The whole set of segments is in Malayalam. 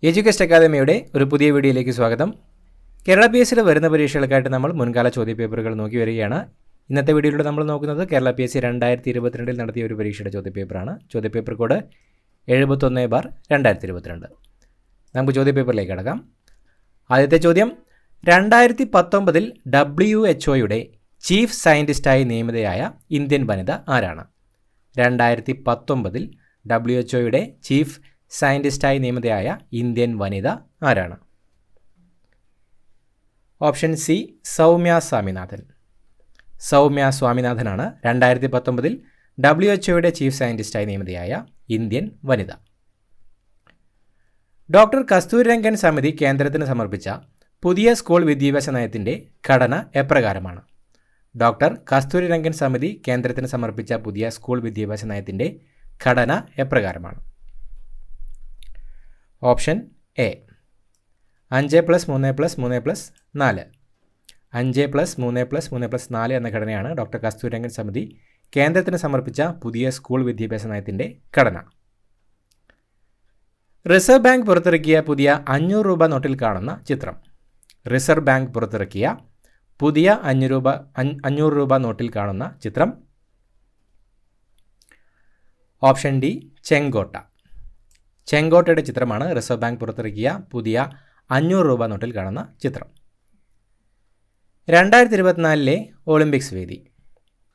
എഡ്യൂക്കേഷൻ അക്കാദമിയുടെ ഒരു പുതിയ വീഡിയോയിലേക്ക് സ്വാഗതം. കേരള PSCയുടെ വരുന്ന പരീക്ഷകൾക്കായിട്ട് നമ്മൾ മുൻകാല ചോദ്യപേപ്പറുകൾ നോക്കി വരികയാണ്. ഇന്നത്തെ വീഡിയോയിലൂടെ നമ്മൾ നോക്കുന്നത് കേരള PSC 2022 നടത്തിയ ഒരു പരീക്ഷയുടെ ചോദ്യപേപ്പറാണ്. ചോദ്യപേപ്പർ കോഡ് 71/2022. നമുക്ക് ചോദ്യപേപ്പറിലേക്ക് കടക്കാം. ആദ്യത്തെ ചോദ്യം, 2019 WHO ചീഫ് സയൻറ്റിസ്റ്റായി നിയമിതയായ ഇന്ത്യൻ വനിത ആരാണ്? 2019 WHO ചീഫ് സയൻറ്റിസ്റ്റായി നിയമിതയായ ഇന്ത്യൻ വനിത ആരാണ്? Option C, Soumya Swaminathan. സൗമ്യ സ്വാമിനാഥനാണ് 2019 WHO ചീഫ് സയൻറ്റിസ്റ്റായി നിയമിതയായ ഇന്ത്യൻ വനിത. ഡോക്ടർ കസ്തൂരിരംഗൻ സമിതി കേന്ദ്രത്തിന് സമർപ്പിച്ച പുതിയ സ്കൂൾ വിദ്യാഭ്യാസ നയത്തിൻ്റെ ഘടന എപ്രകാരമാണ്? ഡോക്ടർ കസ്തൂരിരംഗൻ സമിതി കേന്ദ്രത്തിന് സമർപ്പിച്ച പുതിയ സ്കൂൾ വിദ്യാഭ്യാസ നയത്തിൻ്റെ ഘടന എപ്രകാരമാണ്? Option A, 5+3+3+4. 5+3+3+4 എന്ന ഘടനയാണ് ഡോക്ടർ കസ്തൂരിരംഗൻ സമിതി കേന്ദ്രത്തിന് സമർപ്പിച്ച പുതിയ സ്കൂൾ വിദ്യാഭ്യാസ നയത്തിൻ്റെ ഘടന. റിസർവ് ബാങ്ക് പുറത്തിറക്കിയ പുതിയ 500 രൂപ നോട്ടിൽ കാണുന്ന ചിത്രം. റിസർവ് ബാങ്ക് പുറത്തിറക്കിയ പുതിയ 500 രൂപ നോട്ടിൽ കാണുന്ന ചിത്രം. ഓപ്ഷൻ ഡി, ചെങ്കോട്ട. ചെങ്കോട്ടയുടെ ചിത്രമാണ് റിസർവ് ബാങ്ക് പുറത്തിറക്കിയ പുതിയ 500 രൂപ നോട്ടിൽ കാണുന്ന ചിത്രം. 2024 ഒളിമ്പിക്സ് വേദി.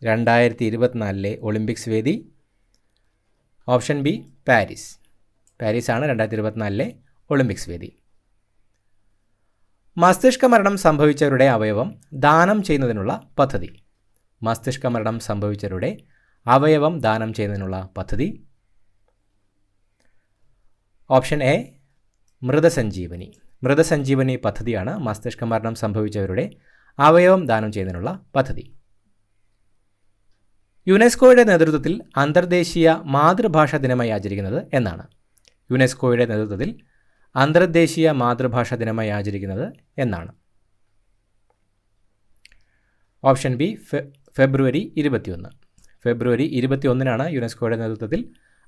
2024 ഒളിമ്പിക്സ് വേദി. Option B, Paris. പാരീസാണ് 2024 ഒളിമ്പിക്സ് വേദി. മസ്തിഷ്ക മരണം സംഭവിച്ചവരുടെ അവയവം ദാനം ചെയ്യുന്നതിനുള്ള പദ്ധതി. മസ്തിഷ്ക മരണം സംഭവിച്ചവരുടെ അവയവം ദാനം ചെയ്യുന്നതിനുള്ള പദ്ധതി. ഓപ്ഷൻ എ, മൃതസഞ്ജീവനി. മൃതസഞ്ജീവനി പദ്ധതിയാണ് മസ്തിഷ്ക മരണം സംഭവിച്ചവരുടെ അവയവം ദാനം ചെയ്യുന്നതിനുള്ള പദ്ധതി. യുനെസ്കോയുടെ നേതൃത്വത്തിൽ അന്തർദേശീയ മാതൃഭാഷാ ദിനമായി ആചരിക്കുന്നത് എന്നാണ്? യുനെസ്കോയുടെ നേതൃത്വത്തിൽ അന്തർദേശീയ മാതൃഭാഷാ ദിനമായി ആചരിക്കുന്നത് എന്നാണ്? ഓപ്ഷൻ ബി, ഫെബ്രുവരി 21. ഫെബ്രുവരി 21 യുനെസ്കോയുടെ നേതൃത്വത്തിൽ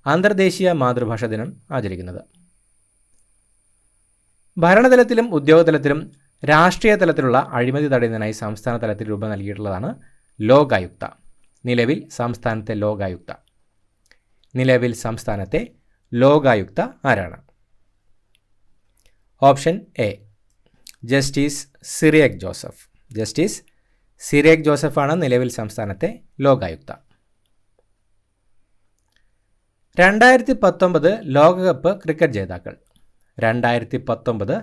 അന്തർദേശീയ മാതൃഭാഷാ ദിനം ആചരിക്കുന്നത്. ഭരണതലത്തിലും ഉദ്യോഗതലത്തിലും രാഷ്ട്രീയ തലത്തിലുള്ള അഴിമതി തടയുന്നതിനായി സംസ്ഥാന തലത്തിൽ രൂപം നൽകിയിട്ടുള്ളതാണ് ലോകായുക്ത. നിലവിൽ സംസ്ഥാനത്തെ ലോകായുക്ത. നിലവിൽ സംസ്ഥാനത്തെ ലോകായുക്ത ആരാണ്? Option A, justice Cyriac Joseph. Justice Cyriac ജോസഫാണ് നിലവിൽ സംസ്ഥാനത്തെ ലോകായുക്ത. 2019 ലോകകപ്പ് ക്രിക്കറ്റ് ജേതാക്കൾ. 2019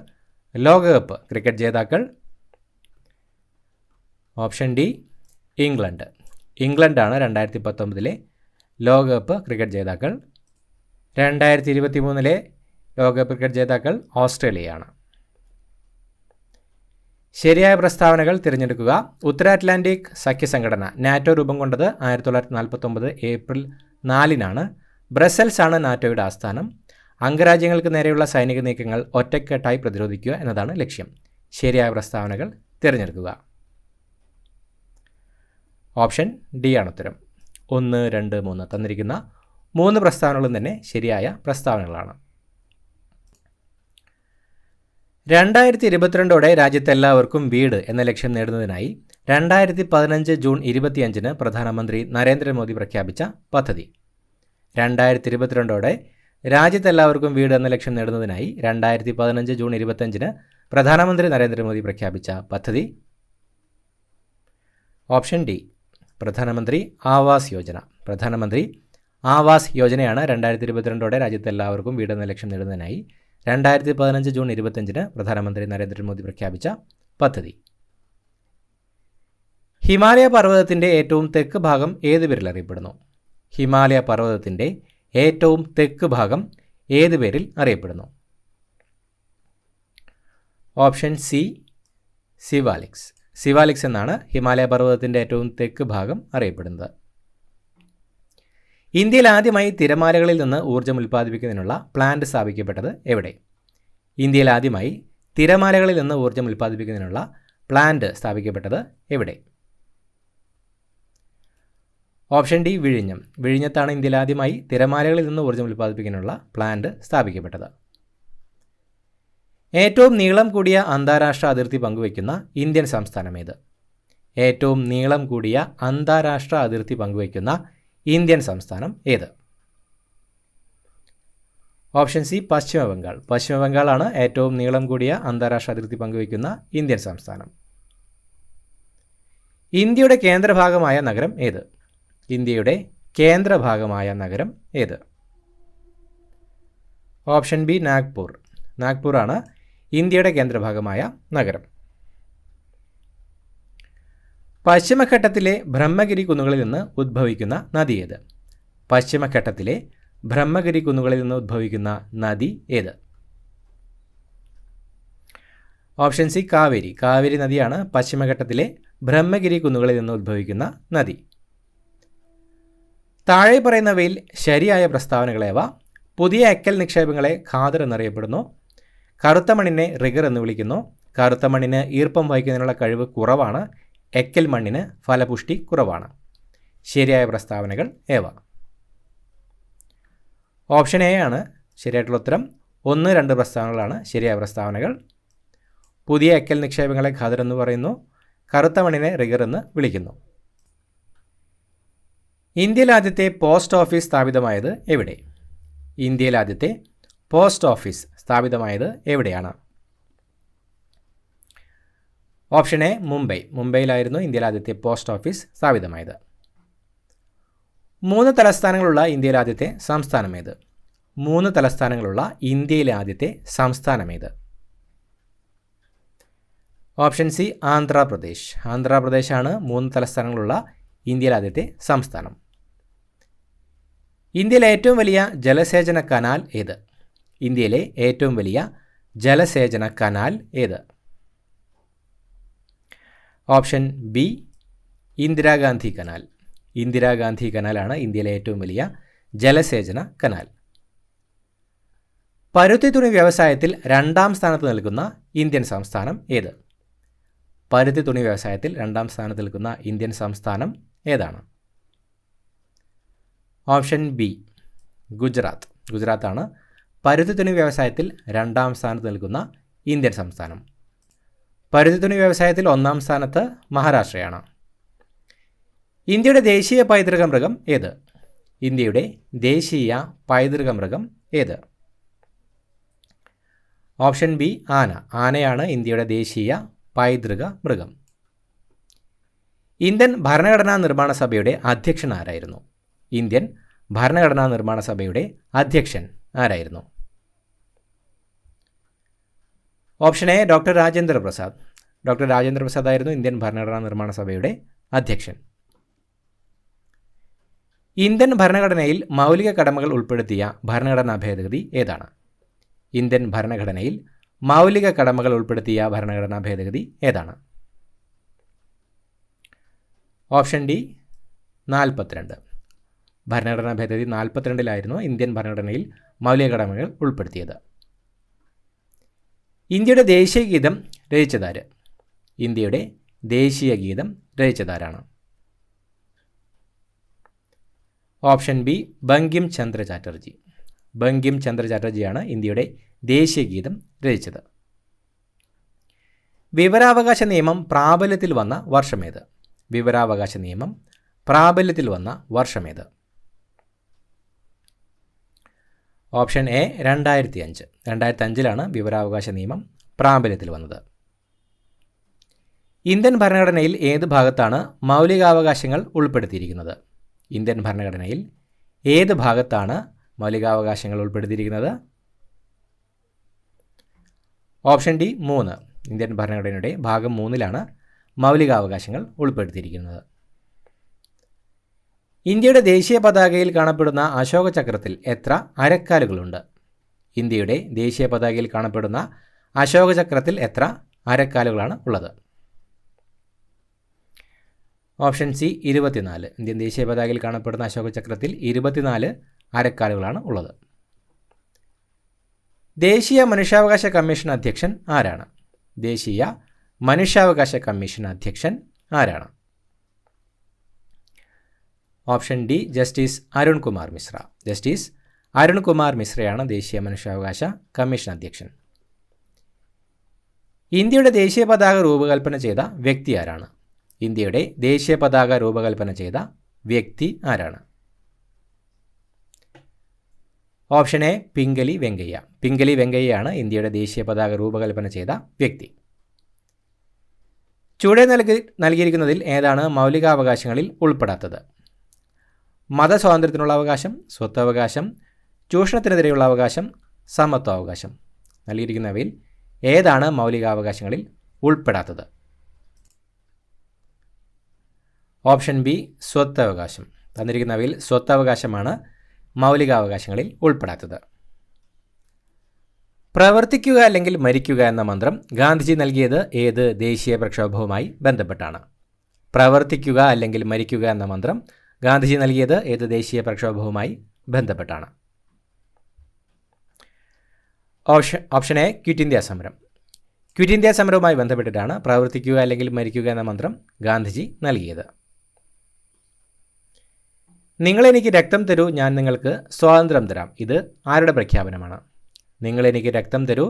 ലോകകപ്പ് ക്രിക്കറ്റ് ജേതാക്കൾ. Option D, England. ഇംഗ്ലണ്ടാണ് 2019 ലോകകപ്പ് ക്രിക്കറ്റ് ജേതാക്കൾ. 2023 ലോകകപ്പ് ക്രിക്കറ്റ് ജേതാക്കൾ ഓസ്ട്രേലിയയാണ്. ശരിയായ പ്രസ്താവനകൾ തിരഞ്ഞെടുക്കുക. ഉത്തര അറ്റ്ലാന്റിക് സഖ്യസംഘടന നാറ്റോ രൂപം കൊണ്ടത് 1949 ഏപ്രിൽ 4 ബ്രസൽസ് ആണ് നാറ്റോയുടെ ആസ്ഥാനം. അംഗരാജ്യങ്ങൾക്ക് നേരെയുള്ള സൈനിക നീക്കങ്ങൾ ഒറ്റക്കെട്ടായി പ്രതിരോധിക്കുക എന്നതാണ് ലക്ഷ്യം. ശരിയായ പ്രസ്താവനകൾ തിരഞ്ഞെടുക്കുക. ഓപ്ഷൻ ഡി ആണ് ഉത്തരം. 1, 2, 3 തന്നിരിക്കുന്ന 3 പ്രസ്താവനകളും തന്നെ ശരിയായ പ്രസ്താവനകളാണ്. 2022 രാജ്യത്തെല്ലാവർക്കും വീട് എന്ന ലക്ഷ്യം നേടുന്നതിനായി 2015 ജൂൺ 25 പ്രധാനമന്ത്രി നരേന്ദ്രമോദി പ്രഖ്യാപിച്ച പദ്ധതി. 2022 രാജ്യത്തെല്ലാവർക്കും വീട് എന്ന ലക്ഷ്യം നേടുന്നതിനായി 2015 ജൂൺ 25 പ്രധാനമന്ത്രി നരേന്ദ്രമോദി പ്രഖ്യാപിച്ച പദ്ധതി. ഓപ്ഷൻ ഡി, പ്രധാനമന്ത്രി ആവാസ് യോജന. പ്രധാനമന്ത്രി ആവാസ് യോജനയാണ് 2022 രാജ്യത്തെല്ലാവർക്കും വീട് എന്ന ലക്ഷ്യം നേടുന്നതിനായി 2015 ജൂൺ 25 പ്രധാനമന്ത്രി നരേന്ദ്രമോദി പ്രഖ്യാപിച്ച പദ്ധതി. ഹിമാലയ പർവ്വതത്തിൻ്റെ ഏറ്റവും തെക്ക് ഭാഗം ഏത് പേരിൽ അറിയപ്പെടുന്നു? ഹിമാലയ പർവ്വതത്തിൻ്റെ ഏറ്റവും തെക്ക് ഭാഗം ഏത് പേരിൽ അറിയപ്പെടുന്നു? Option C, Siwaliks. സിവാലിക്സ് എന്നാണ് ഹിമാലയ പർവ്വതത്തിൻ്റെ ഏറ്റവും തെക്ക് ഭാഗം അറിയപ്പെടുന്നത്. ഇന്ത്യയിൽ ആദ്യമായി തിരമാലകളിൽ നിന്ന് ഊർജ്ജം ഉൽപ്പാദിപ്പിക്കുന്നതിനുള്ള പ്ലാന്റ് സ്ഥാപിക്കപ്പെട്ടത് എവിടെ? ഇന്ത്യയിൽ ആദ്യമായി തിരമാലകളിൽ നിന്ന് ഊർജ്ജം ഉൽപ്പാദിപ്പിക്കുന്നതിനുള്ള പ്ലാന്റ് സ്ഥാപിക്കപ്പെട്ടത് എവിടെ? ഓപ്ഷൻ ഡി, വിഴിഞ്ഞം. വിഴിഞ്ഞത്താണ് ഇന്ത്യയിൽ ആദ്യമായി തിരമാലകളിൽ നിന്ന് ഊർജ്ജം ഉൽപ്പാദിപ്പിക്കാനുള്ള പ്ലാന്റ് സ്ഥാപിക്കപ്പെട്ടത്. ഏറ്റവും നീളം കൂടിയ അന്താരാഷ്ട്ര അതിർത്തി പങ്കുവയ്ക്കുന്ന ഇന്ത്യൻ സംസ്ഥാനം ഏത്? ഏറ്റവും നീളം കൂടിയ അന്താരാഷ്ട്ര അതിർത്തി പങ്കുവയ്ക്കുന്ന ഇന്ത്യൻ സംസ്ഥാനം ഏത്? ഓപ്ഷൻ സി പശ്ചിമ ബംഗാൾ. പശ്ചിമ ബംഗാളാണ് ഏറ്റവും നീളം കൂടിയ അന്താരാഷ്ട്ര അതിർത്തി പങ്കുവയ്ക്കുന്ന ഇന്ത്യൻ സംസ്ഥാനം. ഇന്ത്യയുടെ കേന്ദ്രഭാഗമായ നഗരം ഏത്? ഇന്ത്യയുടെ കേന്ദ്രഭാഗമായ നഗരം ഏത്? Option B Nagpur. നാഗ്പൂറാണ് ഇന്ത്യയുടെ കേന്ദ്രഭാഗമായ നഗരം. പശ്ചിമഘട്ടത്തിലെ ബ്രഹ്മഗിരി കുന്നുകളിൽ നിന്ന് ഉദ്ഭവിക്കുന്ന നദി ഏത്? പശ്ചിമഘട്ടത്തിലെ ബ്രഹ്മഗിരി കുന്നുകളിൽ നിന്ന് ഉദ്ഭവിക്കുന്ന നദി ഏത്? Option C Kaveri. കാവേരി നദിയാണ് പശ്ചിമഘട്ടത്തിലെ ബ്രഹ്മഗിരി കുന്നുകളിൽ നിന്ന് ഉദ്ഭവിക്കുന്ന നദി. താഴെ പറയുന്നവയിൽ ശരിയായ പ്രസ്താവനകളേവ? പുതിയ എക്കൽ നിക്ഷേപങ്ങളെ ഖാദർ എന്നറിയപ്പെടുന്നു. കറുത്ത മണ്ണിനെ റിഗർ എന്ന് വിളിക്കുന്നു. കറുത്ത മണ്ണിന് ഈർപ്പം വഹിക്കുന്നതിനുള്ള കഴിവ് കുറവാണ്. എക്കൽ മണ്ണിന് ഫലപുഷ്ടി കുറവാണ്. ശരിയായ പ്രസ്താവനകൾ ഏവ? ഓപ്ഷൻ എ ആണ് ശരിയായിട്ടുള്ള ഉത്തരം. 1, 2 പ്രസ്താവനകളാണ് ശരിയായ പ്രസ്താവനകൾ. പുതിയ എക്കൽ നിക്ഷേപങ്ങളെ ഖാദർ എന്ന് പറയുന്നു. കറുത്ത മണ്ണിനെ റിഗർ എന്ന് വിളിക്കുന്നു. ഇന്ത്യയിൽ ആദ്യത്തെ പോസ്റ്റ് ഓഫീസ് സ്ഥാപിതമായത് എവിടെ? ഇന്ത്യയിൽ ആദ്യത്തെ പോസ്റ്റ് ഓഫീസ് സ്ഥാപിതമായത് എവിടെയാണ്? Option A Mumbai. മുംബൈയിലായിരുന്നു ഇന്ത്യയിൽ ആദ്യത്തെ പോസ്റ്റ് ഓഫീസ് സ്ഥാപിതമായത്. 3 തലസ്ഥാനങ്ങളുള്ള ഇന്ത്യയിലെ ആദ്യത്തെ സംസ്ഥാനം ഏത്? 3 തലസ്ഥാനങ്ങളുള്ള ഇന്ത്യയിലെ ആദ്യത്തെ സംസ്ഥാനം ഏത്? Option C Andhra Pradesh. ആന്ധ്രാപ്രദേശാണ് 3 തലസ്ഥാനങ്ങളുള്ള ഇന്ത്യയിലെ ആദ്യത്തെ സംസ്ഥാനം. ഇന്ത്യയിലെ ഏറ്റവും വലിയ ജലസേചന കനാൽ ഏത്? ഇന്ത്യയിലെ ഏറ്റവും വലിയ ജലസേചന കനാൽ ഏത്? Option B Indira Gandhi canal. Indira Gandhi കനാലാണ് ഇന്ത്യയിലെ ഏറ്റവും വലിയ ജലസേചന കനാൽ. പരുത്തി തുണി വ്യവസായത്തിൽ 2ാം സ്ഥാനത്ത് നിൽക്കുന്ന ഇന്ത്യൻ സംസ്ഥാനം ഏത്? പരുത്തി തുണി വ്യവസായത്തിൽ 2ാം സ്ഥാനത്ത് നിൽക്കുന്ന ഇന്ത്യൻ സംസ്ഥാനം ഏതാണ്? Option B Gujarat. ഗുജറാത്താണ് പരുത്തി തുണി വ്യവസായത്തിൽ 2ാം സ്ഥാനത്ത് നിൽക്കുന്ന ഇന്ത്യൻ സംസ്ഥാനം. പരുത്തി തുണി വ്യവസായത്തിൽ 1ാം സ്ഥാനത്ത് മഹാരാഷ്ട്രയാണ്. ഇന്ത്യയുടെ ദേശീയ പൈതൃക മൃഗം ഏത്? ഇന്ത്യയുടെ ദേശീയ പൈതൃക മൃഗം ഏത്? ഓപ്ഷൻ ബി ആന. ആനയാണ് ഇന്ത്യയുടെ ദേശീയ പൈതൃക മൃഗം. ഇന്ത്യൻ ഭരണഘടനാ നിർമ്മാണ സഭയുടെ അധ്യക്ഷൻ ആരായിരുന്നു? ഇന്ത്യൻ ഭരണഘടനാ നിർമ്മാണ സഭയുടെ അധ്യക്ഷൻ ആരായിരുന്നു? Option A doctor Rajendra Prasad. Doctor Rajendra Prasad ആയിരുന്നു ഇന്ത്യൻ ഭരണഘടനാ നിർമ്മാണ സഭയുടെ അധ്യക്ഷൻ. ഇന്ത്യൻ ഭരണഘടനയിൽ മൗലിക കടമകൾ ഉൾപ്പെടുത്തിയ ഭരണഘടനാ ഭേദഗതി ഏതാണ്? ഇന്ത്യൻ ഭരണഘടനയിൽ മൗലിക കടമകൾ ഉൾപ്പെടുത്തിയ ഭരണഘടനാ ഭേദഗതി ഏതാണ്? Option D 42. ഭരണഘടനാ ഭേദഗതി 42-ലായിരുന്നു ഇന്ത്യൻ ഭരണഘടനയിൽ മൗലിക കടമകൾ ഉൾപ്പെടുത്തിയത്. ഇന്ത്യയുടെ ദേശീയ ഗീതം രചിച്ചതാര്? ഇന്ത്യയുടെ ദേശീയ ഗീതം രചിച്ചതാരാണ്? Option B Bankim Chandra Chatterjee. ബങ്കിം ചന്ദ്ര ചാറ്റർജിയാണ് ഇന്ത്യയുടെ ദേശീയ ഗീതം രചിച്ചത്. വിവരാവകാശ നിയമം പ്രാബല്യത്തിൽ വന്ന വർഷമേത്? വിവരാവകാശ നിയമം പ്രാബല്യത്തിൽ വന്ന വർഷമേത്? Option A 2005. 2005-ലാണ് വിവരാവകാശ നിയമം പ്രാബല്യത്തിൽ വന്നത്. ഇന്ത്യൻ ഭരണഘടനയിൽ ഏത് ഭാഗത്താണ് മൗലികാവകാശങ്ങൾ ഉൾപ്പെടുത്തിയിരിക്കുന്നത്? ഇന്ത്യൻ ഭരണഘടനയിൽ ഏത് ഭാഗത്താണ് മൗലികാവകാശങ്ങൾ ഉൾപ്പെടുത്തിയിരിക്കുന്നത്? Option D 3. ഇന്ത്യൻ ഭരണഘടനയുടെ ഭാഗം 3-ലാണ് മൗലികാവകാശങ്ങൾ ഉൾപ്പെടുത്തിയിരിക്കുന്നത്. ഇന്ത്യയുടെ ദേശീയ പതാകയിൽ കാണപ്പെടുന്ന അശോക ചക്രത്തിൽ എത്ര അരക്കാലുകളുണ്ട്? ഇന്ത്യയുടെ ദേശീയ പതാകയിൽ കാണപ്പെടുന്ന അശോക ചക്രത്തിൽ എത്ര അരക്കാലുകളാണ് ഉള്ളത്? Option C 24. ഇന്ത്യൻ ദേശീയ പതാകയിൽ കാണപ്പെടുന്ന അശോക ചക്രത്തിൽ 24 അരക്കാലുകളാണ് ഉള്ളത്. ദേശീയ മനുഷ്യാവകാശ കമ്മീഷൻ അധ്യക്ഷൻ ആരാണ്? ദേശീയ മനുഷ്യാവകാശ കമ്മീഷൻ അധ്യക്ഷൻ ആരാണ്? Option D justice Arun Kumar Mishra. Justice Arun Kumar മിശ്രയാണ് ദേശീയ മനുഷ്യാവകാശ കമ്മീഷൻ അധ്യക്ഷൻ. ഇന്ത്യയുടെ ദേശീയ പതാക രൂപകൽപ്പന ചെയ്ത വ്യക്തി ആരാണ്? ഇന്ത്യയുടെ ദേശീയ പതാക രൂപകൽപ്പന ചെയ്ത വ്യക്തി ആരാണ്? Option A Pingali Venkayya. പിംഗലി വെങ്കയ്യയാണ് ഇന്ത്യയുടെ ദേശീയ പതാക രൂപകൽപ്പന ചെയ്ത വ്യക്തി. ചുവടെ നൽകിയിരിക്കുന്നതിൽ ഏതാണ് മൗലികാവകാശങ്ങളിൽ ഉൾപ്പെടാത്തത്? മതസ്വാതന്ത്ര്യത്തിനുള്ള അവകാശം, സ്വത്തവകാശം, ചൂഷണത്തിനെതിരെയുള്ള അവകാശം, സമത്വാവകാശം. നൽകിയിരിക്കുന്നവയിൽ ഏതാണ് മൗലികാവകാശങ്ങളിൽ ഉൾപ്പെടാത്തത്? ഓപ്ഷൻ ബി സ്വത്തവകാശം. തന്നിരിക്കുന്നവയിൽ സ്വത്തവകാശമാണ് മൗലികാവകാശങ്ങളിൽ ഉൾപ്പെടാത്തത്. പ്രവർത്തിക്കുക അല്ലെങ്കിൽ മരിക്കുക എന്ന മന്ത്രം ഗാന്ധിജി നൽകിയത് ഏത് ദേശീയ പ്രക്ഷോഭവുമായി ബന്ധപ്പെട്ടാണ്? പ്രവർത്തിക്കുക അല്ലെങ്കിൽ മരിക്കുക എന്ന മന്ത്രം ഗാന്ധിജി നൽകിയത് ഏത് ദേശീയ പ്രക്ഷോഭവുമായി ബന്ധപ്പെട്ടാണ്? ഓപ്ഷൻ എ ക്വിറ്റ് ഇന്ത്യ സമരം. ക്വിറ്റ് ഇന്ത്യ സമരവുമായി ബന്ധപ്പെട്ടിട്ടാണ് പ്രവർത്തിക്കുക അല്ലെങ്കിൽ മരിക്കുക എന്ന മന്ത്രം ഗാന്ധിജി നൽകിയത്. നിങ്ങളെനിക്ക് രക്തം തരൂ, ഞാൻ നിങ്ങൾക്ക് സ്വാതന്ത്ര്യം തരാം. ഇത് ആരുടെ പ്രഖ്യാപനമാണ്? നിങ്ങളെനിക്ക് രക്തം തരൂ,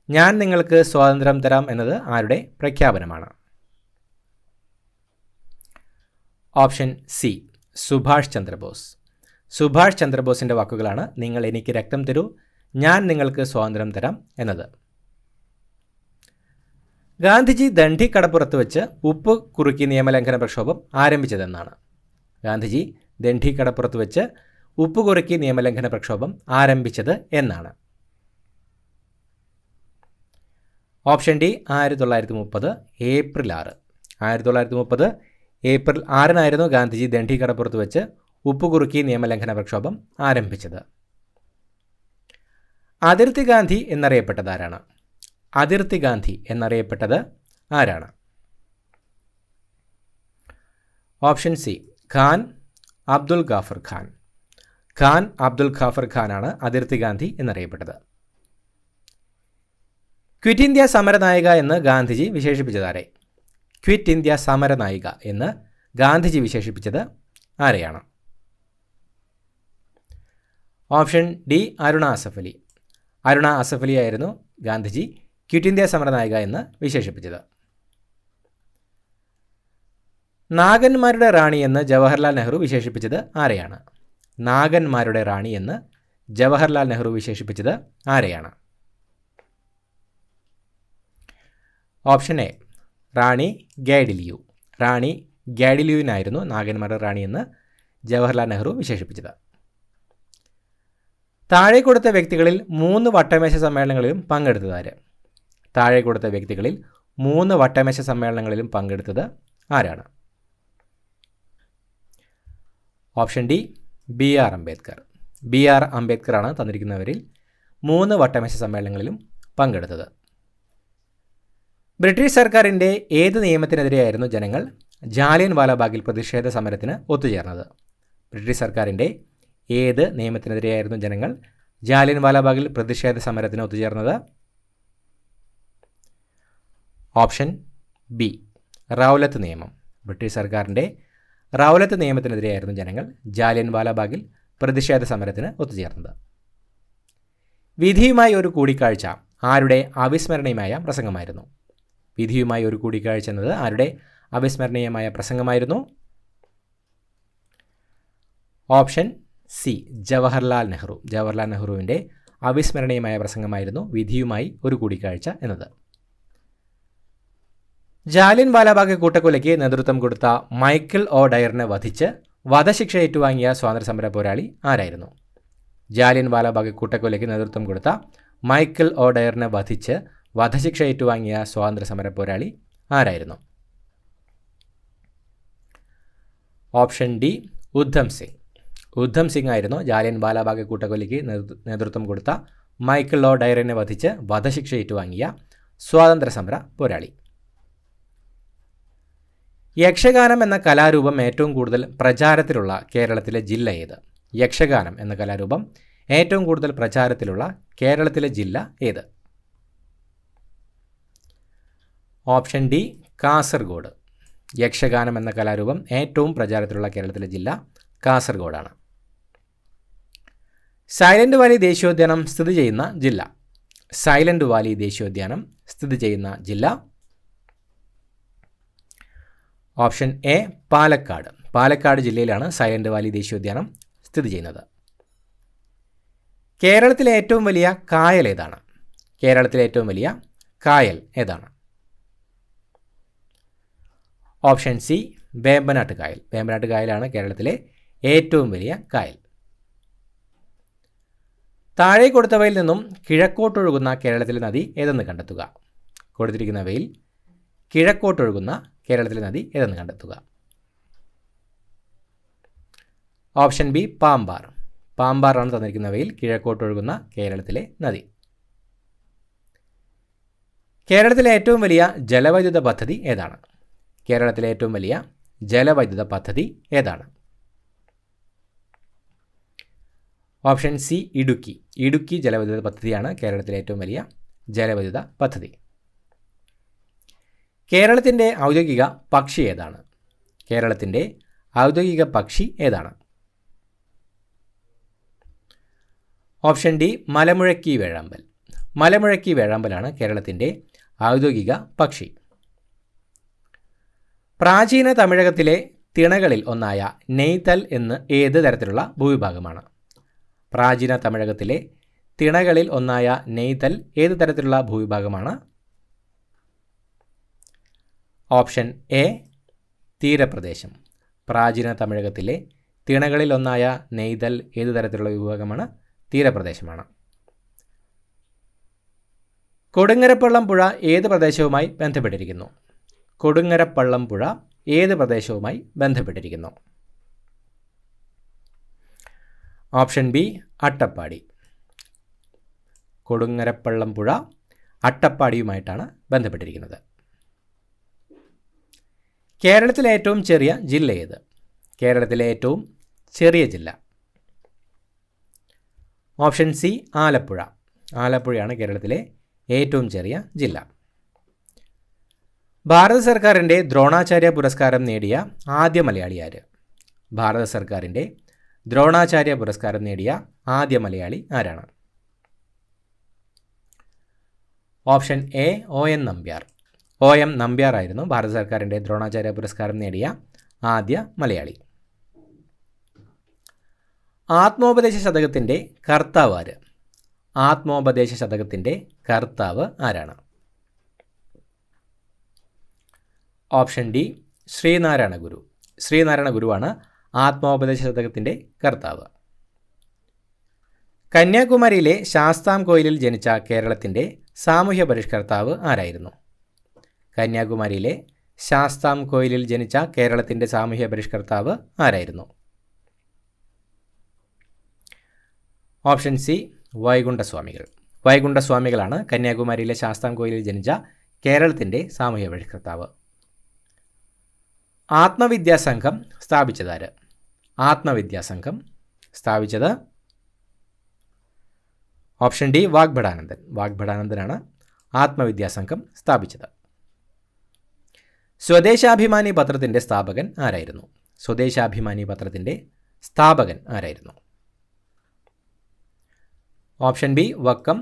ഞാൻ നിങ്ങൾക്ക് സ്വാതന്ത്ര്യം തരാം എന്നത് ആരുടെ പ്രഖ്യാപനമാണ്? Option C Subhash Chandra Bose. സുഭാഷ് ചന്ദ്രബോസിൻ്റെ വാക്കുകളാണ് നിങ്ങൾ എനിക്ക് രക്തം തരൂ, ഞാൻ നിങ്ങൾക്ക് സ്വാതന്ത്ര്യം തരാം എന്നത്. ഗാന്ധിജി ദണ്ഡി കടപ്പുറത്ത് വെച്ച് ഉപ്പ് കുറുക്കി നിയമലംഘന പ്രക്ഷോഭം ആരംഭിച്ചതെന്നാണ്? ഗാന്ധിജി ദണ്ഡി കടപ്പുറത്ത് വെച്ച് ഉപ്പ് കുറുക്കി നിയമലംഘന പ്രക്ഷോഭം ആരംഭിച്ചത് എന്നാണ്? Option D 1930 April 6. 1930 April 6 Gandhiji Dandi കടപ്പുറത്ത് വെച്ച് ഉപ്പ് കുറുക്കി നിയമലംഘന പ്രക്ഷോഭം ആരംഭിച്ചത്. അതിർത്തി ഗാന്ധി എന്നറിയപ്പെട്ടത് ആരാണ്? അതിർത്തി ഗാന്ധി എന്നറിയപ്പെട്ടത് ആരാണ്? Option C Khan Abdul Ghaffar Khan. ഖാൻ അബ്ദുൽ ഗാഫർ ഖാനാണ് അതിർത്തി ഗാന്ധി എന്നറിയപ്പെട്ടത്. ക്വിറ്റ് ഇന്ത്യ സമരനായിക എന്ന് ഗാന്ധിജി വിശേഷിപ്പിച്ചതാരെ? ക്വിറ്റ് ഇന്ത്യ സമരനായിക എന്ന് ഗാന്ധിജി വിശേഷിപ്പിച്ചത് ആരെയാണ്? Option D Aruna Asaf Ali. അരുണ അസഫ് അലി ആയിരുന്നു ഗാന്ധിജി ക്വിറ്റ് ഇന്ത്യ സമരനായിക എന്ന് വിശേഷിപ്പിച്ചത്. നാഗന്മാരുടെ റാണി എന്ന് ജവഹർലാൽ നെഹ്റു വിശേഷിപ്പിച്ചത് ആരെയാണ്? നാഗന്മാരുടെ റാണി എന്ന് ജവഹർലാൽ നെഹ്റു വിശേഷിപ്പിച്ചത് ആരെയാണ്? ഓപ്ഷൻ എ റാണി ഗൈഡിലിയു. റാണി ഗൈഡിലിയുവിനായിരുന്നു നാഗന്മാരുടെ റാണി എന്ന് ജവഹർലാൽ നെഹ്റു വിശേഷിപ്പിച്ചത്. താഴെ കൊടുത്ത വ്യക്തികളിൽ 3 വട്ടമേശ സമ്മേളനങ്ങളിലും പങ്കെടുത്തതാര്? താഴെ കൊടുത്ത വ്യക്തികളിൽ 3 വട്ടമേശ സമ്മേളനങ്ങളിലും പങ്കെടുത്തത് ആരാണ്? Option D B R Ambedkar. B R അംബേദ്കറാണ് തന്നിരിക്കുന്നവരിൽ 3 വട്ടമേശ സമ്മേളനങ്ങളിലും പങ്കെടുത്തത്. ബ്രിട്ടീഷ് സർക്കാരിൻ്റെ ഏത് നിയമത്തിനെതിരെയായിരുന്നു ജനങ്ങൾ ജാലിയൻ വാലാബാഗിൽ പ്രതിഷേധ സമരത്തിന് ഒത്തുചേർന്നത്? ബ്രിട്ടീഷ് സർക്കാരിൻ്റെ ഏത് നിയമത്തിനെതിരെയായിരുന്നു ജനങ്ങൾ ജാലിയൻ വാലാബാഗിൽ പ്രതിഷേധ സമരത്തിന് ഒത്തുചേർന്നത്? ഓപ്ഷൻ ബി റൗലത്ത് നിയമം. ബ്രിട്ടീഷ് സർക്കാരിൻ്റെ റൗലത്ത് നിയമത്തിനെതിരെയായിരുന്നു ജനങ്ങൾ ജാലിയൻ വാലാബാഗിൽ പ്രതിഷേധ സമരത്തിന് ഒത്തുചേർന്നത്. വിധിയുമായി ഒരു കൂടിക്കാഴ്ച ആരുടെ അവിസ്മരണീയമായ പ്രസംഗമായിരുന്നു? വിധിയുമായി ഒരു കൂടിക്കാഴ്ച എന്നത് ആരുടെ അവിസ്മരണീയമായ പ്രസംഗമായിരുന്നു? Option C Jawaharlal Nehru. ജവഹർലാൽ നെഹ്റുവിൻ്റെ അവിസ്മരണീയമായ പ്രസംഗമായിരുന്നു വിധിയുമായി ഒരു കൂടിക്കാഴ്ച എന്നത്. ജാലിയൻ വാലാബാഗ് കൂട്ടക്കൊലയ്ക്ക് നേതൃത്വം കൊടുത്ത മൈക്കിൾ ഒ ഡയറിനെ വധിച്ച് വധശിക്ഷ ഏറ്റുവാങ്ങിയ സ്വാതന്ത്ര്യസമര പോരാളി ആരായിരുന്നു? ജാലിയൻ വാലാബാഗ് കൂട്ടക്കൊലയ്ക്ക് നേതൃത്വം കൊടുത്ത മൈക്കിൾ ഒ ഡയറിനെ വധിച്ച് വധശിക്ഷ ഏറ്റുവാങ്ങിയ സ്വാതന്ത്ര്യസമര പോരാളി ആരായിരുന്നു? Option D Udham Singh. ഉദ്ധം സിംഗ് ആയിരുന്നു ജാലിയൻ വാലാബാഗ് കൂട്ടക്കൊലയ്ക്ക് നേതൃത്വം കൊടുത്ത മൈക്കിൾ ഒ ഡയറിനെ വധിച്ച് വധശിക്ഷ ഏറ്റുവാങ്ങിയ സ്വാതന്ത്ര്യസമര പോരാളി. യക്ഷഗാനം എന്ന കലാരൂപം ഏറ്റവും കൂടുതൽ പ്രചാരത്തിലുള്ള കേരളത്തിലെ ജില്ല ഏത്? യക്ഷഗാനം എന്ന കലാരൂപം ഏറ്റവും കൂടുതൽ പ്രചാരത്തിലുള്ള കേരളത്തിലെ ജില്ല ഏത്? Option D Kasaragod. യക്ഷഗാനം എന്ന കലാരൂപം ഏറ്റവും പ്രചാരത്തിലുള്ള കേരളത്തിലെ ജില്ല കാസർഗോഡാണ്. സൈലന്റ് വാലി ദേശീയോദ്യാനം സ്ഥിതി ചെയ്യുന്ന ജില്ല? സൈലന്റ് വാലി ദേശീയോദ്യാനം സ്ഥിതി ചെയ്യുന്ന ജില്ല? Option A Palakkad. പാലക്കാട് ജില്ലയിലാണ് സൈലന്റ് വാലി ദേശീയോദ്യാനം സ്ഥിതി ചെയ്യുന്നത്. കേരളത്തിലെ ഏറ്റവും വലിയ കായൽ ഏതാണ്? കേരളത്തിലെ ഏറ്റവും വലിയ കായൽ ഏതാണ്? ഓപ്ഷൻ സി വേമ്പനാട്ട് കായൽ. വേമ്പനാട്ട് കായലാണ് കേരളത്തിലെ ഏറ്റവും വലിയ കായൽ. താഴെ കൊടുത്തവയിൽ നിന്നും കിഴക്കോട്ടൊഴുകുന്ന കേരളത്തിലെ നദി ഏതെന്ന് കണ്ടെത്തുക. കൊടുത്തിരിക്കുന്നവയിൽ കിഴക്കോട്ടൊഴുകുന്ന കേരളത്തിലെ നദി ഏതെന്ന് കണ്ടെത്തുക. Option B Pambar. പാമ്പാറാണ് തന്നിരിക്കുന്നവയിൽ കിഴക്കോട്ടൊഴുകുന്ന കേരളത്തിലെ നദി. കേരളത്തിലെ ഏറ്റവും വലിയ ജലവൈദ്യുത പദ്ധതി ഏതാണ്? കേരളത്തിലെ ഏറ്റവും വലിയ ജലവൈദ്യുത പദ്ധതി ഏതാണ്? Option C Idukki. ഇടുക്കി ജലവൈദ്യുത പദ്ധതിയാണ് കേരളത്തിലെ ഏറ്റവും വലിയ ജലവൈദ്യുത പദ്ധതി. കേരളത്തിൻ്റെ ഔദ്യോഗിക പക്ഷി ഏതാണ്? കേരളത്തിൻ്റെ ഔദ്യോഗിക പക്ഷി ഏതാണ്? ഓപ്ഷൻ ഡി മലമുഴക്കി വേഴാമ്പൽ. മലമുഴക്കി വേഴാമ്പലാണ് കേരളത്തിൻ്റെ ഔദ്യോഗിക പക്ഷി. പ്രാചീന തമിഴകത്തിലെ തിണകളിൽ ഒന്നായ നെയ്തൽ എന്ന് ഏത് തരത്തിലുള്ള ഭൂവിഭാഗമാണ്? പ്രാചീന തമിഴകത്തിലെ തിണകളിൽ ഒന്നായ നെയ്തൽ ഏത് തരത്തിലുള്ള ഭൂവിഭാഗമാണ്? Option A തീരപ്രദേശം. പ്രാചീന തമിഴകത്തിലെ തിണകളിൽ ഒന്നായ നെയ്തൽ ഏത് തരത്തിലുള്ള വിഭാഗമാണ്? തീരപ്രദേശമാണ്. കൊടുങ്ങരപ്പള്ളം പുഴ ഏത് പ്രദേശവുമായി ബന്ധപ്പെട്ടിരിക്കുന്നു? കൊടുങ്ങരപ്പള്ളം പുഴ ഏത് പ്രദേശവുമായി ബന്ധപ്പെട്ടിരിക്കുന്നു? Option B Attappadi. കൊടുങ്ങരപ്പള്ളം പുഴ അട്ടപ്പാടിയുമായിട്ടാണ് ബന്ധപ്പെട്ടിരിക്കുന്നത്. കേരളത്തിലെ ഏറ്റവും ചെറിയ ജില്ല ഏത്? കേരളത്തിലെ ഏറ്റവും ചെറിയ ജില്ല? Option C Alappuzha. ആലപ്പുഴയാണ് കേരളത്തിലെ ഏറ്റവും ചെറിയ ജില്ല. ഭാരത സർക്കാരിൻ്റെ ദ്രോണാചാര്യ പുരസ്കാരം നേടിയ ആദ്യ മലയാളി ആര്? ഭാരത സർക്കാരിൻ്റെ ദ്രോണാചാര്യ പുരസ്കാരം നേടിയ ആദ്യ മലയാളി ആരാണ്? Option A O N Nambiar. O M Nambiar ആയിരുന്നു ഭാരത സർക്കാരിൻ്റെ ദ്രോണാചാര്യ പുരസ്കാരം നേടിയ ആദ്യ മലയാളി. ആത്മോപദേശ ശതകത്തിൻ്റെ കർത്താവ് ആര്? ആത്മോപദേശ ശതകത്തിൻ്റെ കർത്താവ് ആരാണ്? ഓപ്ഷൻ ഡി ശ്രീനാരായണ ഗുരു. ശ്രീനാരായണ ഗുരുവാണ് ആത്മോപദേശ ശതകത്തിൻ്റെ കർത്താവ്. കന്യാകുമാരിയിലെ ശാസ്താംകോയിലിൽ ജനിച്ച കേരളത്തിൻ്റെ സാമൂഹ്യ പരിഷ്കർത്താവ് ആരായിരുന്നു? കന്യാകുമാരിയിലെ ശാസ്താംകോയിലിൽ ജനിച്ച കേരളത്തിൻ്റെ സാമൂഹ്യ പരിഷ്കർത്താവ് ആരായിരുന്നു? Option C വൈകുണ്ഠസ്വാമികൾ. വൈകുണ്ഠസ്വാമികളാണ് കന്യാകുമാരിയിലെ ശാസ്താംകോയിലിൽ ജനിച്ച കേരളത്തിൻ്റെ സാമൂഹ്യ പരിഷ്കർത്താവ്. ആത്മവിദ്യാസംഘം സ്ഥാപിച്ചതാര്? ആത്മവിദ്യാസംഘം സ്ഥാപിച്ചത്? Option D Vagbhatananda. വാഗ്ഭടാനന്ദനാണ് ആത്മവിദ്യാസംഘം സ്ഥാപിച്ചത്. സ്വദേശാഭിമാനി പത്രത്തിൻ്റെ സ്ഥാപകൻ ആരായിരുന്നു? സ്വദേശാഭിമാനി പത്രത്തിൻ്റെ സ്ഥാപകൻ ആരായിരുന്നു? Option B Vakkom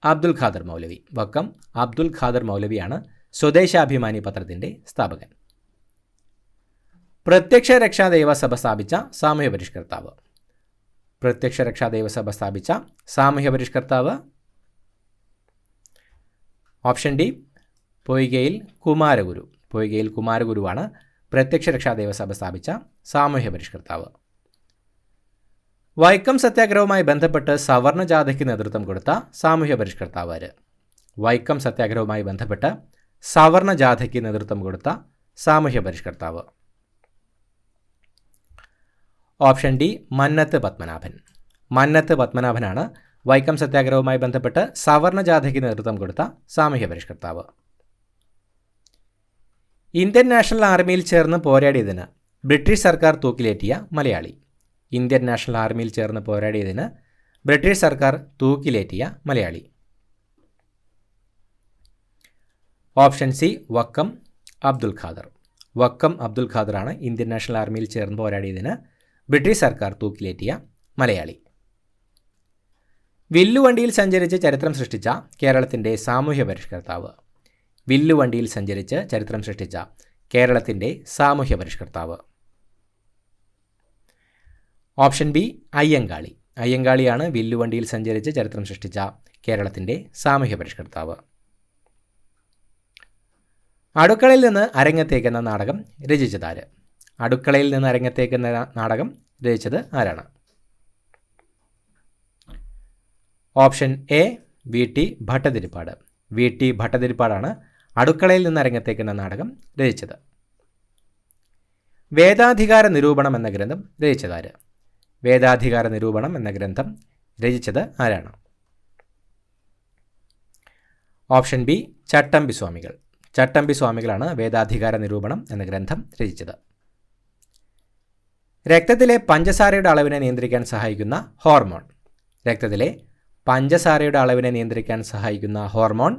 Abdul Khader Moulavi. വക്കം അബ്ദുൽ ഖാദർ മൗലവിയാണ് സ്വദേശാഭിമാനി പത്രത്തിൻ്റെ സ്ഥാപകൻ. പ്രത്യക്ഷ രക്ഷാ ദൈവസഭ സ്ഥാപിച്ച സാമൂഹ്യ പരിഷ്കർത്താവ്? പ്രത്യക്ഷ രക്ഷാ ദൈവസഭ സ്ഥാപിച്ച സാമൂഹ്യ പരിഷ്കർത്താവ്? ഓപ്ഷൻ ഡി പൊയ്കയിൽ കുമാരഗുരു. പൊയ്കയിൽ കുമാരഗുരുവാണ് പ്രത്യക്ഷ രക്ഷാ ദൈവസഭ സ്ഥാപിച്ച സാമൂഹ്യ പരിഷ്കർത്താവ്. വൈക്കം സത്യാഗ്രഹവുമായി ബന്ധപ്പെട്ട് സവർണ ജാഥയ്ക്ക് നേതൃത്വം കൊടുത്ത സാമൂഹ്യ പരിഷ്കർത്താവ് ആര്? വൈക്കം സത്യാഗ്രഹവുമായി ബന്ധപ്പെട്ട് സവർണ ജാഥയ്ക്ക് നേതൃത്വം കൊടുത്ത സാമൂഹ്യ പരിഷ്കർത്താവ്? Option D Mannathu Padmanabhan. മന്നത്ത് പത്മനാഭനാണ് വൈക്കം സത്യാഗ്രഹവുമായി ബന്ധപ്പെട്ട് സവർണ ജാഥയ്ക്ക് നേതൃത്വം കൊടുത്ത സാമൂഹ്യ പരിഷ്കർത്താവ്. ഇന്ത്യൻ നാഷണൽ ആർമിയിൽ ചേർന്ന് പോരാടിയതിന് ബ്രിട്ടീഷ് സർക്കാർ തൂക്കിലേറ്റിയ മലയാളി? ഇന്ത്യൻ നാഷണൽ ആർമിയിൽ ചേർന്ന് പോരാടിയതിന് ബ്രിട്ടീഷ് സർക്കാർ തൂക്കിലേറ്റിയ മലയാളി? Option C Vakkom Abdul Khader. വക്കം അബ്ദുൽ ഖാദറാണ് ഇന്ത്യൻ നാഷണൽ ആർമിയിൽ ചേർന്ന് പോരാടിയതിന് ബ്രിട്ടീഷ് സർക്കാർ തൂക്കിലേറ്റിയ മലയാളി. വില്ലുവണ്ടിയിൽ സഞ്ചരിച്ച് ചരിത്രം സൃഷ്ടിച്ച കേരളത്തിൻ്റെ സാമൂഹ്യ പരിഷ്കർത്താവ്. വില്ലുവണ്ടിയിൽ സഞ്ചരിച്ച് ചരിത്രം സൃഷ്ടിച്ച കേരളത്തിൻ്റെ സാമൂഹ്യ പരിഷ്കർത്താവ്. Option B Ayyankali. അയ്യങ്കാളിയാണ് വില്ലുവണ്ടിയിൽ സഞ്ചരിച്ച് ചരിത്രം സൃഷ്ടിച്ച കേരളത്തിൻ്റെ സാമൂഹ്യ പരിഷ്കർത്താവ്. അടുക്കളയിൽ നിന്ന് അരങ്ങത്തേക്ക് എന്ന നാടകം രചിച്ചതാര്? അടുക്കളയിൽ നിന്ന് അരങ്ങത്തേക്ക് എന്ന നാടകം രചിച്ചത് ആരാണ്? Option A V T Bhattathiripad. V T ഭട്ടതിരിപ്പാടാണ് അടുക്കളയിൽ നിന്ന് അരങ്ങത്തേക്ക് എന്ന നാടകം രചിച്ചത്. വേദാധികാര നിരൂപണം എന്ന ഗ്രന്ഥം രചിച്ചതാര്? വേദാധികാര നിരൂപണം എന്ന ഗ്രന്ഥം രചിച്ചത് ആരാണ്? ഓപ്ഷൻ ബി ചട്ടമ്പി സ്വാമികൾ. ചട്ടമ്പി സ്വാമികളാണ് വേദാധികാര നിരൂപണം എന്ന ഗ്രന്ഥം രചിച്ചത്. രക്തത്തിലെ പഞ്ചസാരയുടെ അളവിനെ നിയന്ത്രിക്കാൻ സഹായിക്കുന്ന ഹോർമോൺ. രക്തത്തിലെ പഞ്ചസാരയുടെ അളവിനെ നിയന്ത്രിക്കാൻ സഹായിക്കുന്ന ഹോർമോൺ.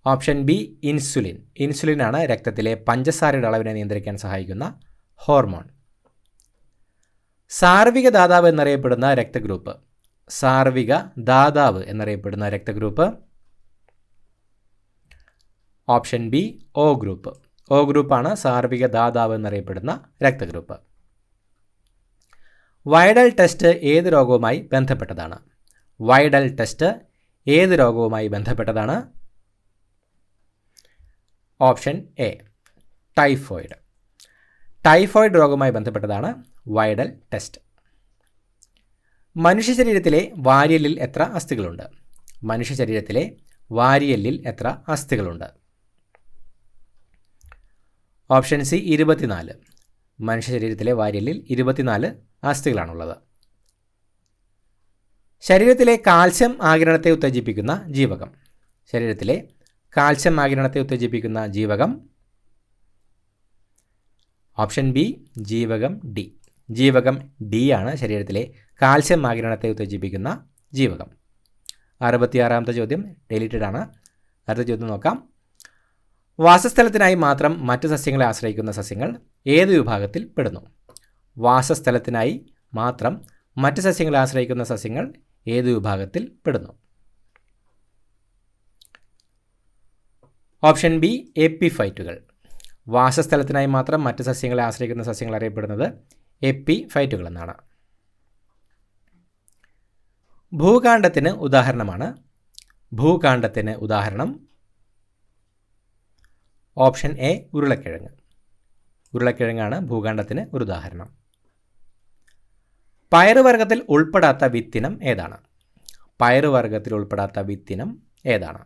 Option B insulin. ഇൻസുലിനാണ് രക്തത്തിലെ പഞ്ചസാരയുടെ അളവിനെ നിയന്ത്രിക്കാൻ സഹായിക്കുന്ന ഹോർമോൺ. സാർവിക ദാതാവ് എന്നറിയപ്പെടുന്ന രക്തഗ്രൂപ്പ്. സാർവിക ദാതാവ് എന്നറിയപ്പെടുന്ന രക്തഗ്രൂപ്പ്. Option B O group. O ഗ്രൂപ്പാണ് സാർവിക ദാതാവ് എന്നറിയപ്പെടുന്ന രക്തഗ്രൂപ്പ്. വൈഡൽ ടെസ്റ്റ് ഏത് രോഗവുമായി ബന്ധപ്പെട്ടതാണ്? വൈഡൽ ടെസ്റ്റ് ഏത് രോഗവുമായി ബന്ധപ്പെട്ടതാണ്? Option A typhoid. ടൈഫോയിഡ് രോഗവുമായി ബന്ധപ്പെട്ടതാണ് വൈഡൽ ടെസ്റ്റ്. മനുഷ്യ ശരീരത്തിലെ വാരിയലിൽ എത്ര അസ്ഥികളുണ്ട്? മനുഷ്യ ശരീരത്തിലെ വാരിയലിൽ എത്ര അസ്ഥികളുണ്ട്? Option C 24. മനുഷ്യ ശരീരത്തിലെ വാരിയലിൽ 24 അസ്ഥികളാണുള്ളത്. ശരീരത്തിലെ കാൽസ്യം ആഗിരണത്തെ ഉത്തേജിപ്പിക്കുന്ന ജീവകം. ശരീരത്തിലെ കാൽസ്യം ആഗിരണത്തെ ഉത്തേജിപ്പിക്കുന്ന ജീവകം. ഓപ്ഷൻ ബി ജീവകം ഡി. ജീവകം ഡി ആണ് ശരീരത്തിലെ കാൽസ്യം ആഗിരണത്തെ ഉത്തേജിപ്പിക്കുന്ന ജീവകം. 66ാമത്തെ ചോദ്യം ഡിലീറ്റഡ് ആണ്. അടുത്ത ചോദ്യം നോക്കാം. വാസസ്ഥലത്തിനായി മാത്രം മറ്റ് സസ്യങ്ങളെ ആശ്രയിക്കുന്ന സസ്യങ്ങൾ ഏത് വിഭാഗത്തിൽ പെടുന്നു? വാസസ്ഥലത്തിനായി മാത്രം മറ്റ് സസ്യങ്ങളെ ആശ്രയിക്കുന്ന സസ്യങ്ങൾ ഏത് വിഭാഗത്തിൽ പെടുന്നു? Option B എപ്പിഫൈറ്റുകൾ. വാസസ്ഥലത്തിനായി മാത്രം മറ്റ് സസ്യങ്ങളെ ആശ്രയിക്കുന്ന സസ്യങ്ങൾ അറിയപ്പെടുന്നത് എപ്പിഫൈറ്റുകൾ എന്നാണ്. ഭൂകാണ്ഡത്തിന് ഉദാഹരണമാണ്. ഭൂകാണ്ഡത്തിന് ഉദാഹരണം. ഓപ്ഷൻ എ ഉരുളക്കിഴങ്ങ്. ഉരുളക്കിഴങ്ങാണ് ഭൂകാണ്ഡത്തിന് ഒരു ഉദാഹരണം. പയറുവർഗ്ഗത്തിൽ ഉൾപ്പെടാത്ത വിത്തിനം ഏതാണ്? പയറുവർഗ്ഗത്തിൽ ഉൾപ്പെടാത്ത വിത്തിനം ഏതാണ്?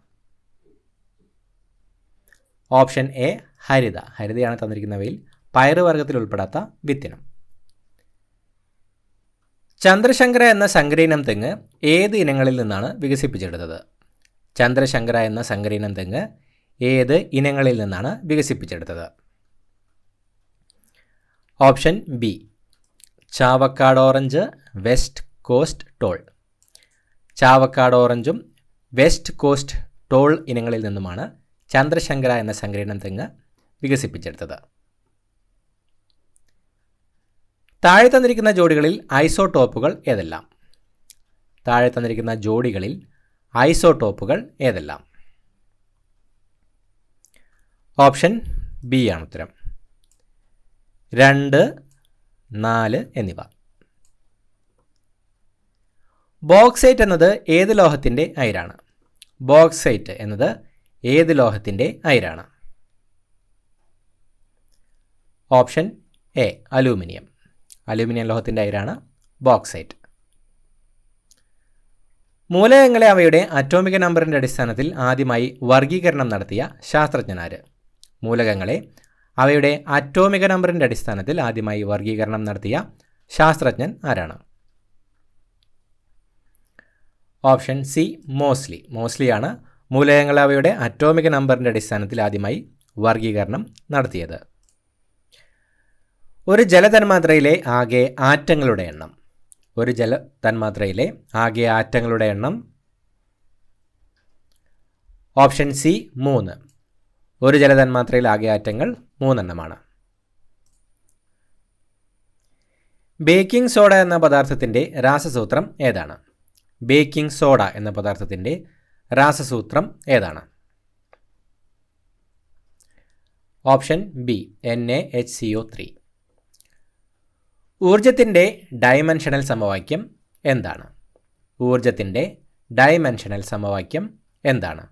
ഓപ്ഷൻ എ ഹരിത. ഹരിതയാണ് തന്നിരിക്കുന്നവയിൽ പയറുവർഗ്ഗത്തിൽ ഉൾപ്പെടാത്ത വിത്തിനം. ചന്ദ്രശങ്കര എന്ന സങ്കരയിനം തെങ്ങ് ഏത് ഇനങ്ങളിൽ നിന്നാണ് വികസിപ്പിച്ചെടുത്തത്? ചന്ദ്രശങ്കര എന്ന സങ്കരയിനം തെങ്ങ് ഏത് ഇനങ്ങളിൽ നിന്നാണ് വികസിപ്പിച്ചെടുത്തത്? Option B Chavakkad orange, west coast tall. Chavakkad ഓറഞ്ചും വെസ്റ്റ് കോസ്റ്റ് ടോൾ ഇനങ്ങളിൽ നിന്നുമാണ് ചന്ദ്രശങ്കര എന്ന സങ്കരയിനം തെങ്ങ് വികസിപ്പിച്ചെടുത്തത്. താഴെ തന്നിരിക്കുന്ന ജോഡികളിൽ ഐസോടോപ്പുകൾ ഏതെല്ലാം? താഴെ തന്നിരിക്കുന്ന ജോഡികളിൽ ഐസോടോപ്പുകൾ ഏതെല്ലാം? ഓപ്ഷൻ ബി ആണ് ഉത്തരം. 2, 4 എന്നിവ. ബോക്സൈറ്റ് എന്നത് ഏത് ലോഹത്തിൻ്റെ അയിരാണ്? ബോക്സൈറ്റ് എന്നത് ഏത് ലോഹത്തിൻ്റെ അയിരാണ്? Option A aluminium. അലൂമിനിയം ലോഹത്തിൻ്റെ അയിരാണ് ബോക്സൈറ്റ്. മൂലകങ്ങളെ അവയുടെ അറ്റോമിക നമ്പറിൻ്റെ അടിസ്ഥാനത്തിൽ ആദ്യമായി വർഗീകരണം നടത്തിയ ശാസ്ത്രജ്ഞനാര്? മൂലകങ്ങളെ അവയുടെ അറ്റോമിക നമ്പറിൻ്റെ അടിസ്ഥാനത്തിൽ ആദ്യമായി വർഗീകരണം നടത്തിയ ശാസ്ത്രജ്ഞൻ ആരാണ്? Option C Moseley. മോസ്ലിയാണ് മൂലകങ്ങളെ അവയുടെ അറ്റോമിക നമ്പറിൻ്റെ അടിസ്ഥാനത്തിൽ ആദ്യമായി വർഗീകരണം നടത്തിയത്. ഒരു ജലതന്മാത്രയിലെ ആകെ ആറ്റങ്ങളുടെ എണ്ണം. ഒരു ജലതന്മാത്രയിലെ ആകെ ആറ്റങ്ങളുടെ എണ്ണം. Option C 3. ഒരു ജലതന്മാത്രയിൽ ആകെ ആറ്റങ്ങൾ 3 എണ്ണമാണ്. ബേക്കിംഗ് സോഡ എന്ന പദാർത്ഥത്തിൻ്റെ രാസസൂത്രം ഏതാണ്? ബേക്കിംഗ് സോഡ എന്ന പദാർത്ഥത്തിൻ്റെ രാസസൂത്രം ഏതാണ്? Option B NaHCO3. ഊർജത്തിൻ്റെ ഡൈമെൻഷണൽ സമവാക്യം എന്താണ്? ഊർജത്തിൻ്റെ ഡൈമെൻഷണൽ സമവാക്യം എന്താണ്?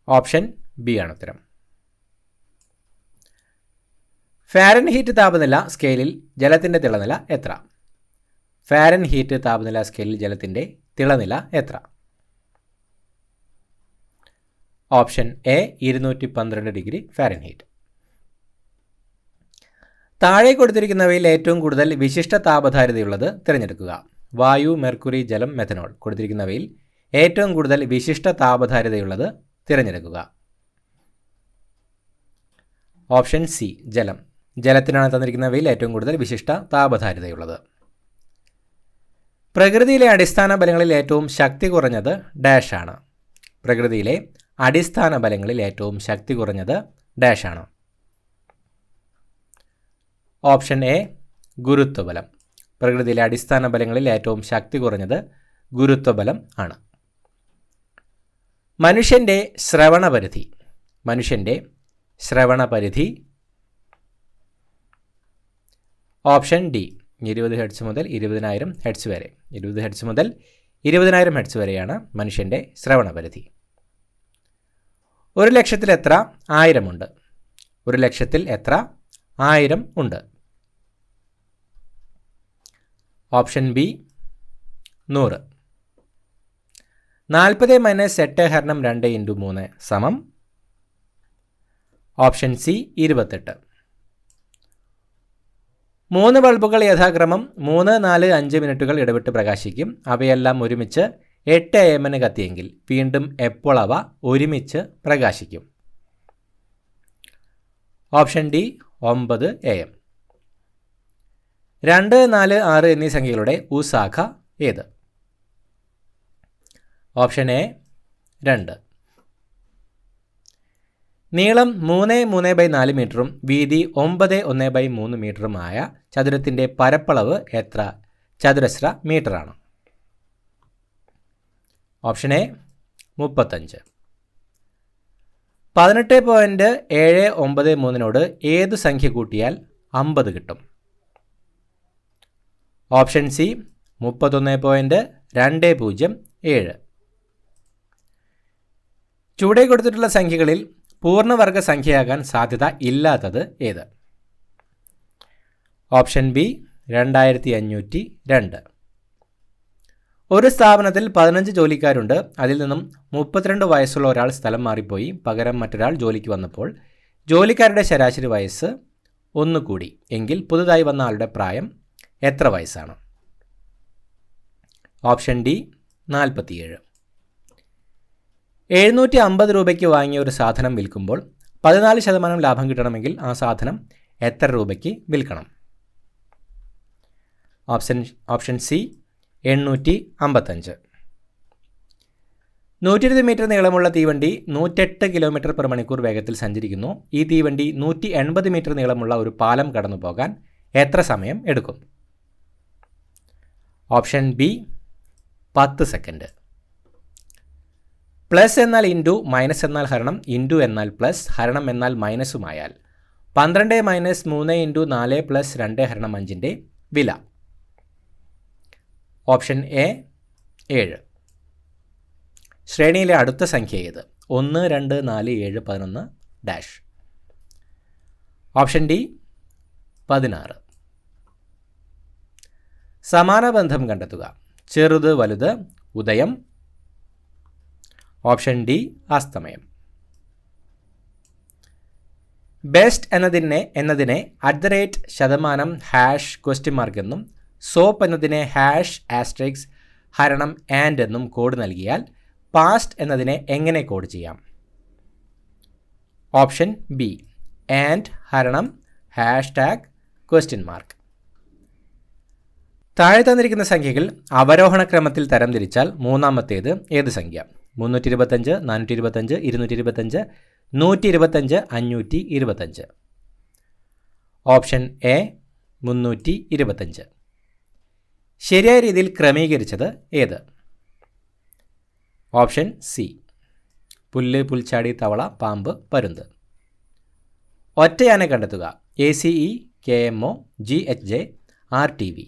ഓപ്ഷൻ ബി ആണ് ഉത്തരം. ഫാരൻഹീറ്റ് താപനില സ്കെയിലിൽ ജലത്തിൻ്റെ തിളനില എത്ര? ഫാരൻഹീറ്റ് താപനില സ്കെയിലിൽ ജലത്തിൻ്റെ തിളനില എത്ര? Option A 212 degree Fahrenheit. താഴെ കൊടുത്തിരിക്കുന്നവയിൽ ഏറ്റവും കൂടുതൽ വിശിഷ്ട താപധാരിതയുള്ളത് തിരഞ്ഞെടുക്കുക. വായു, മെർക്കുറി, ജലം, മെഥനോൾ. കൊടുത്തിരിക്കുന്നവയിൽ ഏറ്റവും കൂടുതൽ വിശിഷ്ട താപധാരിതയുള്ളത് തിരഞ്ഞെടുക്കുക. ഓപ്ഷൻ സി ജലം. ജലത്തിനാണ് തന്നിരിക്കുന്നവയിൽ ഏറ്റവും കൂടുതൽ വിശിഷ്ട താപധാരിതയുള്ളത്. പ്രകൃതിയിലെ അടിസ്ഥാന ബലങ്ങളിൽ ഏറ്റവും ശക്തി കുറഞ്ഞത് ഡാഷ് ആണ്. പ്രകൃതിയിലെ അടിസ്ഥാന ബലങ്ങളിൽ ഏറ്റവും ശക്തി കുറഞ്ഞത് ഡാഷ് ആണ്. ഓപ്ഷൻ എ ഗുരുത്വബലം. പ്രകൃതിയിലെ അടിസ്ഥാന ബലങ്ങളിൽ ഏറ്റവും ശക്തി കുറഞ്ഞത് ഗുരുത്വബലം ആണ്. മനുഷ്യൻ്റെ ശ്രവണപരിധി. മനുഷ്യൻ്റെ ശ്രവണപരിധി. ഓപ്ഷൻ ഡി 20 ഹെർട്സ് മുതൽ 20,000 ഹെർട്സ് വരെ. 20 ഹെർട്സ് മുതൽ 20,000 ഹെർട്സ് വരെയാണ് മനുഷ്യൻ്റെ ശ്രവണപരിധി. 1,00,000 എത്ര 1000 ഉണ്ട്? 1,00,000 എത്ര 1000 ഉണ്ട്? Option B 100. 40 - 8 ഹരണം 2 × 3 സമം. Option C 28. 3 ബൾബുകൾ യഥാക്രമം 3, 4, 5 മിനിറ്റുകൾ ഇടവിട്ട് പ്രകാശിക്കും. അവയെല്ലാം ഒരുമിച്ച് 8 AM കത്തിയെങ്കിൽ വീണ്ടും എപ്പോൾ അവ ഒരുമിച്ച് പ്രകാശിക്കും? Option D 9 AM. 2, 4, 6 എന്നീ സംഖ്യകളുടെ ഉസാഖ ഏത്? Option A 2. നീളം 3, 3/4 മീറ്ററും വീതി 9, 1/3 മീറ്ററുമായ ചതുരത്തിൻ്റെ പരപ്പളവ് എത്ര ചതുരശ്ര മീറ്ററാണ്? Option A 35. 18.793 ഏതു സംഖ്യ കൂട്ടിയാൽ 50 കിട്ടും? Option C 31.207. ചുവടെ കൊടുത്തിട്ടുള്ള സംഖ്യകളിൽ പൂർണ്ണവർഗ സംഖ്യയാകാൻ സാധ്യത ഇല്ലാത്തത് ഏത്? Option B 2502. ഒരു സ്ഥാപനത്തിൽ 15 ജോലിക്കാരുണ്ട്. അതിൽ നിന്നും 32 വയസ്സുള്ള ഒരാൾ സ്ഥലം മാറിപ്പോയി. പകരം മറ്റൊരാൾ ജോലിക്ക് വന്നപ്പോൾ ജോലിക്കാരുടെ ശരാശരി വയസ്സ് 1 കൂടി എങ്കിൽ പുതുതായി വന്ന ആളുടെ പ്രായം എത്ര വയസ്സാണ്? Option D 47. 750 രൂപയ്ക്ക് വാങ്ങിയ ഒരു സാധനം വിൽക്കുമ്പോൾ 14% ലാഭം കിട്ടണമെങ്കിൽ ആ സാധനം എത്ര രൂപയ്ക്ക് വിൽക്കണം? Option C 855. 120 മീറ്റർ നീളമുള്ള തീവണ്ടി 108 km/മണിക്കൂർ വേഗത്തിൽ സഞ്ചരിക്കുന്നു. ഈ തീവണ്ടി 180 മീറ്റർ നീളമുള്ള ഒരു പാലം കടന്നു പോകാൻ എത്ര സമയം എടുക്കും? Option B 10 second. പ്ലസ് എന്നാൽ ഇൻറ്റു, മൈനസ് എന്നാൽ ഹരണം, ഇൻറ്റു എന്നാൽ പ്ലസ്, ഹരണം എന്നാൽ മൈനസുമായാൽ 12 - 3 × 4 + 2 / 5 വില? Option A 7. ശ്രേണിയിലെ അടുത്ത സംഖ്യ ഏത്? 1, 2, 4, 7, 11 ഡാഷ്. Option D 16. സമാന ബന്ധം കണ്ടെത്തുക. ചെറുത് വലുത് ഉദയം. Option D അസ്തമയം. ബെസ്റ്റ് എന്നതിനെ @ എന്നും സോപ്പ് എന്നതിനെ #*and എന്നും കോഡ് നൽകിയാൽ പാസ്റ്റ് എന്നതിനെ എങ്ങനെ കോഡ് ചെയ്യാം? Option B and #*. താഴെ തന്നിരിക്കുന്ന സംഖ്യകൾ അവരോഹണ ക്രമത്തിൽ തരംതിരിച്ചാൽ മൂന്നാമത്തേത് ഏത് സംഖ്യ? 325, 425, 225, 125, 525. Option A 325. ശരിയായ രീതിയിൽ ക്രമീകരിച്ചത് ഏത്? ഓപ്ഷൻ സി പുല്ല്, പുൽച്ചാടി, തവള, പാമ്പ്, പരുന്ത്. ഒറ്റയാനെ കണ്ടെത്തുക. ACE, KMO, GHJ, RTV.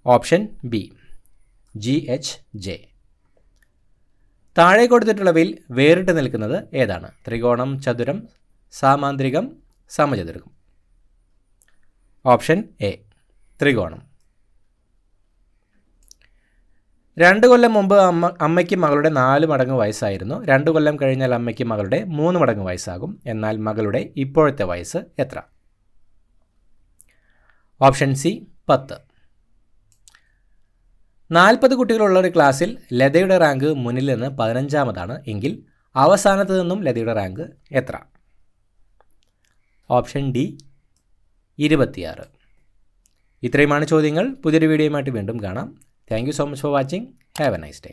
Option B GHJ. താഴെ കൊടുത്തിട്ടുള്ളവയിൽ വേറിട്ട് നിൽക്കുന്നത് ഏതാണ്? ത്രികോണം, ചതുരം, സാമാന്ത്രികം, സമചതുരകം. ഓപ്ഷൻ എ ത്രികോണം. 2 കൊല്ലം മുമ്പ് അമ്മയ്ക്ക് മകളുടെ 4 മടങ്ങ് വയസ്സായിരുന്നു. 2 കൊല്ലം കഴിഞ്ഞാൽ അമ്മയ്ക്ക് മകളുടെ 3 മടങ്ങ് വയസ്സാകും. എന്നാൽ മകളുടെ ഇപ്പോഴത്തെ വയസ്സ് എത്ര? Option C 10. 40 കുട്ടികളുള്ള ഒരു ക്ലാസ്സിൽ ലതയുടെ റാങ്ക് മുന്നിൽ നിന്ന് 15ാമതാണ് എങ്കിൽ അവസാനത്ത് നിന്നും ലതയുടെ റാങ്ക് എത്ര? Option D 26. ഇത്രയുമാണ് ചോദ്യങ്ങൾ. പുതിയൊരു വീഡിയോയുമായിട്ട് വീണ്ടും കാണാം. Thank you so much for watching. Have A nice day.